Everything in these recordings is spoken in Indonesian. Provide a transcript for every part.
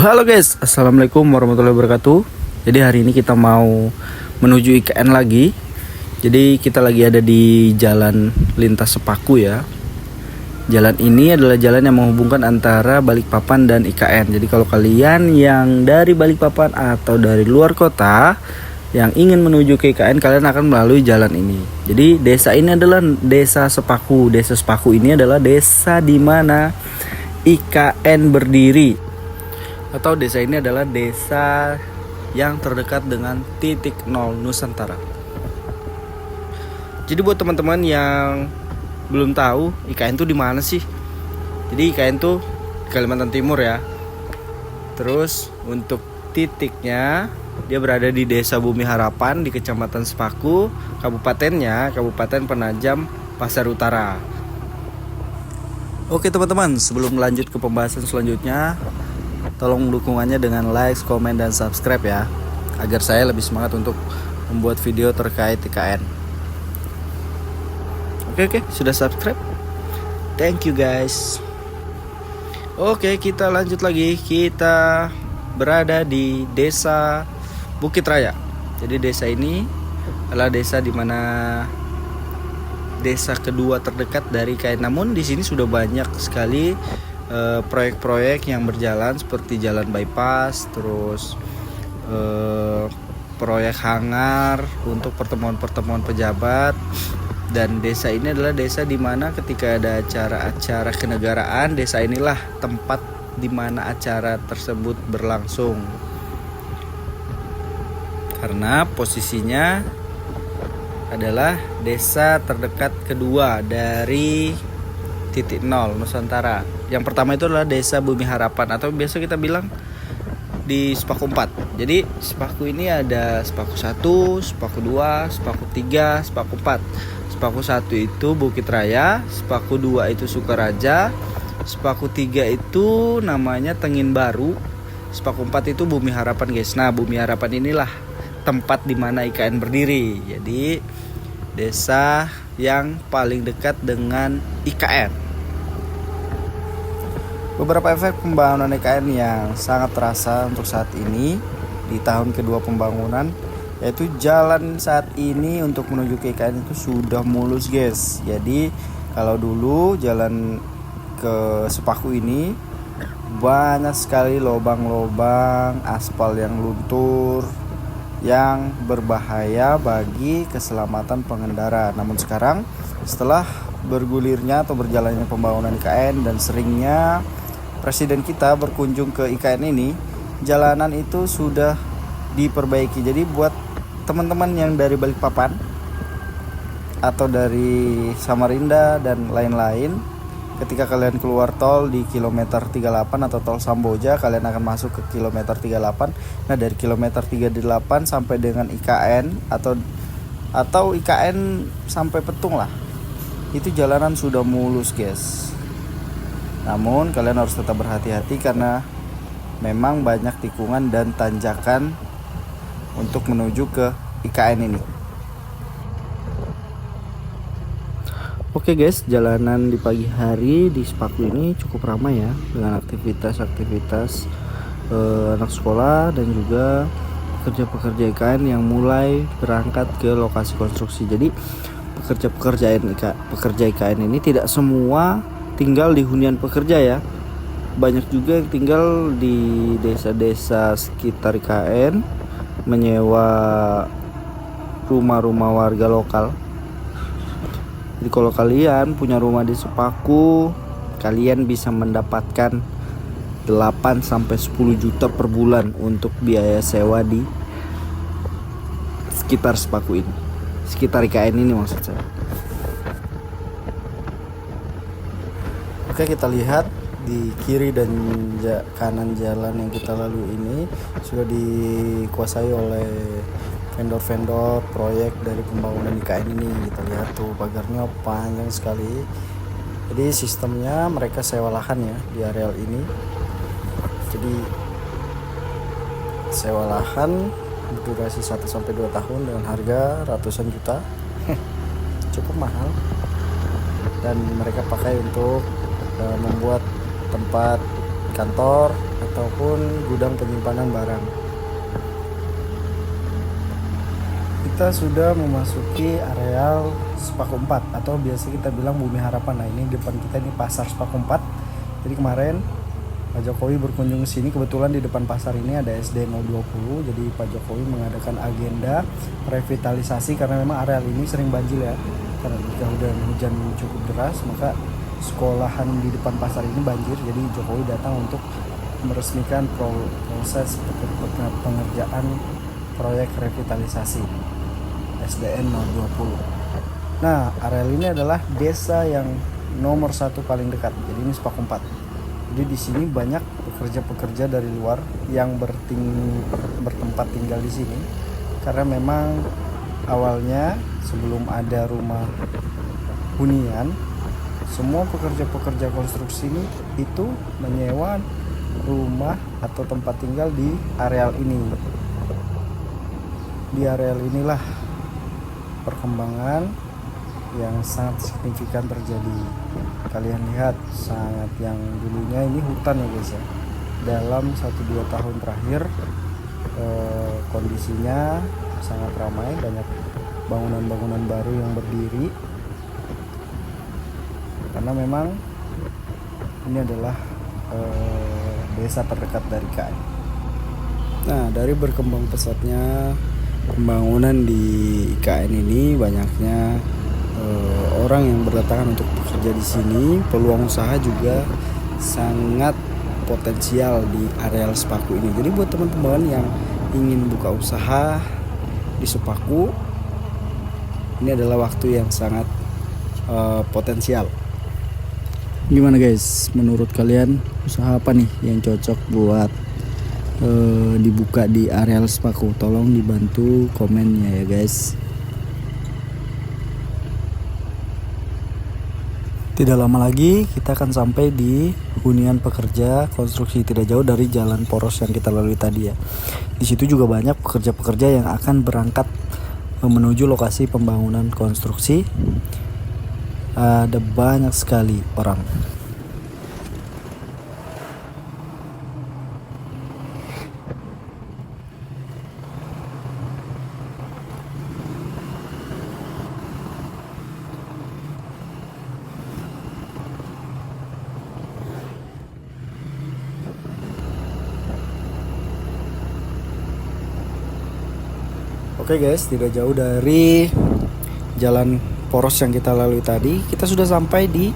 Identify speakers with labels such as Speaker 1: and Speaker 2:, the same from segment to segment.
Speaker 1: Halo guys, assalamualaikum warahmatullahi wabarakatuh. Jadi hari ini kita mau menuju IKN lagi. Jadi kita lagi ada di jalan lintas Sepaku ya. Jalan ini adalah jalan yang menghubungkan antara Balikpapan dan IKN. Jadi kalau kalian yang dari Balikpapan atau dari luar kota yang ingin menuju ke IKN, kalian akan melalui jalan ini. Jadi desa ini adalah desa Sepaku. Desa Sepaku ini adalah desa di mana IKN berdiri. Atau desa ini adalah desa yang terdekat dengan titik nol Nusantara. Jadi buat teman-teman yang belum tahu IKN itu di mana sih? Jadi IKN itu Kalimantan Timur ya. Terus untuk titiknya dia berada di Desa Bumi Harapan di Kecamatan Sepaku, kabupatennya Kabupaten Penajam Pasar Utara. Oke teman-teman, sebelum lanjut ke pembahasan selanjutnya, tolong dukungannya dengan like, komen, dan subscribe ya, agar saya lebih semangat untuk membuat video terkait IKN. Oke, sudah subscribe? Thank you guys. Oke, kita lanjut lagi. Kita berada di Desa Bukit Raya. Jadi desa ini adalah desa di mana desa kedua terdekat dari IKN. Namun di sini sudah banyak sekali proyek-proyek yang berjalan seperti jalan bypass, terus proyek hangar untuk pertemuan-pertemuan pejabat. Dan desa ini adalah desa di mana ketika ada acara-acara kenegaraan, desa inilah tempat di mana acara tersebut berlangsung. Karena posisinya adalah desa terdekat kedua dari titik nol Nusantara. Yang pertama itu adalah Desa Bumi Harapan atau biasa kita bilang di Sepaku 4. Jadi Sepaku ini ada Sepaku 1, Sepaku 2, Sepaku 3, Sepaku 4. Sepaku 1 itu Bukit Raya, Sepaku 2 itu Sukaraja, Sepaku 3 itu namanya Tengin Baru, Sepaku 4 itu Bumi Harapan guys. Nah, Bumi Harapan inilah tempat di mana IKN berdiri. Jadi desa yang paling dekat dengan IKN. Beberapa efek pembangunan IKN yang sangat terasa untuk saat ini di tahun kedua pembangunan, yaitu jalan saat ini untuk menuju ke IKN itu sudah mulus guys. Jadi kalau dulu jalan ke Sepaku ini banyak sekali lubang-lubang aspal yang luntur yang berbahaya bagi keselamatan pengendara. Namun sekarang setelah bergulirnya atau berjalannya pembangunan IKN dan seringnya Presiden kita berkunjung ke IKN ini, jalanan itu sudah diperbaiki. Jadi buat teman-teman yang dari Balikpapan atau dari Samarinda dan lain-lain, ketika kalian keluar tol di kilometer 38 atau tol Samboja, kalian akan masuk ke kilometer 38. Nah, dari kilometer 38 sampai dengan IKN atau IKN sampai Petung lah, itu jalanan sudah mulus guys. Namun kalian harus tetap berhati-hati karena memang banyak tikungan dan tanjakan untuk menuju ke IKN ini. Oke guys, jalanan di pagi hari di Sepaku ini cukup ramai ya, dengan aktivitas anak sekolah dan juga pekerja-pekerja IKN yang mulai berangkat ke lokasi konstruksi. Jadi pekerja IKN ini tidak semua tinggal di hunian pekerja ya. Banyak juga yang tinggal di desa-desa sekitar IKN, menyewa rumah-rumah warga lokal. Jadi kalau kalian punya rumah di Sepaku, kalian bisa mendapatkan 8 sampai 10 juta per bulan untuk biaya sewa di sekitar Sepaku ini. Sekitar IKN ini maksud saya. Oke, kita lihat di kiri dan kanan jalan yang kita lalui ini sudah dikuasai oleh vendor-vendor proyek dari pembangunan IKN ini. Kita lihat tuh pagarnya panjang sekali. Jadi sistemnya mereka sewa lahan ya di areal ini. Jadi sewa lahan berdurasi 1 sampai 2 tahun dengan harga ratusan juta. Cukup mahal. Dan mereka pakai untuk membuat tempat kantor ataupun gudang penyimpanan barang. Kita sudah memasuki areal Sepaku 4 atau biasa kita bilang Bumi Harapan. Nah, ini depan kita ini pasar Sepaku 4. Jadi kemarin Pak Jokowi berkunjung ke sini, kebetulan di depan pasar ini ada SD 020. Jadi Pak Jokowi mengadakan agenda revitalisasi karena memang areal ini sering banjir ya. Karena jika hujan cukup deras, maka sekolahan di depan pasar ini banjir. Jadi Jokowi datang untuk meresmikan proses pengerjaan proyek revitalisasi SDN 020. Nah, areal ini adalah desa yang nomor 1 paling dekat. Jadi ini Sepaku 4. Jadi di sini banyak pekerja-pekerja dari luar yang bertempat tinggal di sini karena memang awalnya sebelum ada rumah hunian, semua pekerja-pekerja konstruksi ini itu menyewa rumah atau tempat tinggal di areal ini. Di areal inilah perkembangan yang sangat signifikan terjadi. Kalian lihat, sangat yang dulunya ini hutan ya guys ya. Dalam 1-2 tahun terakhir kondisinya sangat ramai, banyak bangunan-bangunan baru yang berdiri. Karena memang ini adalah desa terdekat dari KN. Nah, dari berkembang pesatnya pembangunan di IKN ini, banyaknya orang yang berdatangan untuk bekerja di sini, peluang usaha juga sangat potensial di areal Sepaku ini. Jadi buat teman-teman yang ingin buka usaha di Sepaku, ini adalah waktu yang sangat potensial. Gimana guys, menurut kalian usaha apa nih yang cocok buat dibuka di areal Sepaku? Tolong dibantu komennya ya guys. Tidak lama lagi kita akan sampai di hunian pekerja konstruksi, tidak jauh dari jalan poros yang kita lalui tadi ya. Di situ juga banyak pekerja-pekerja yang akan berangkat menuju lokasi pembangunan konstruksi. Ada banyak sekali orang. Oke guys, tidak jauh dari jalan poros yang kita lalui tadi, kita sudah sampai di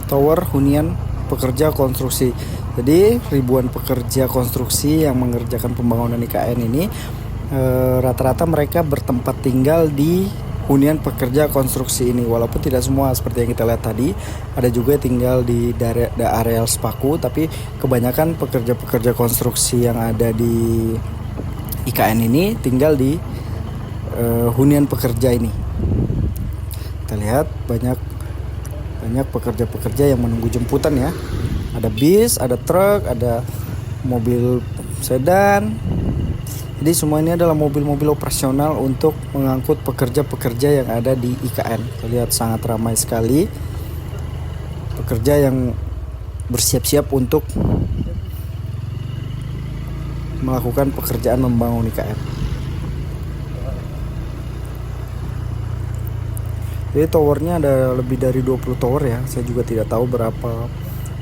Speaker 1: tower hunian pekerja konstruksi. Jadi ribuan pekerja konstruksi yang mengerjakan pembangunan IKN ini rata-rata mereka bertempat tinggal di hunian pekerja konstruksi ini. Walaupun tidak semua seperti yang kita lihat tadi, ada juga tinggal di areal Sepaku, tapi kebanyakan pekerja-pekerja konstruksi yang ada di IKN ini tinggal di hunian pekerja ini. Kita lihat banyak pekerja-pekerja yang menunggu jemputan ya. Ada bis, ada truk, ada mobil sedan. Jadi semua ini adalah mobil-mobil operasional untuk mengangkut pekerja-pekerja yang ada di IKN. Kita lihat sangat ramai sekali pekerja yang bersiap-siap untuk melakukan pekerjaan membangun IKN. Jadi towernya ada lebih dari 20 tower ya. Saya juga tidak tahu berapa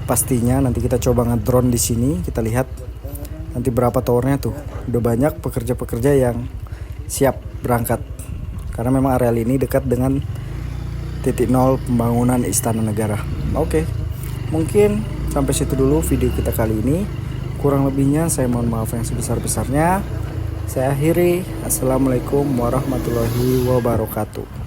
Speaker 1: pastinya. Nanti kita coba ngedrone di sini, kita lihat nanti berapa towernya tuh. Udah banyak pekerja-pekerja yang siap berangkat. Karena memang areal ini dekat dengan titik nol pembangunan Istana Negara. Oke. Mungkin sampai situ dulu video kita kali ini. Kurang lebihnya saya mohon maaf yang sebesar-besarnya. Saya akhiri. Assalamualaikum warahmatullahi wabarakatuh.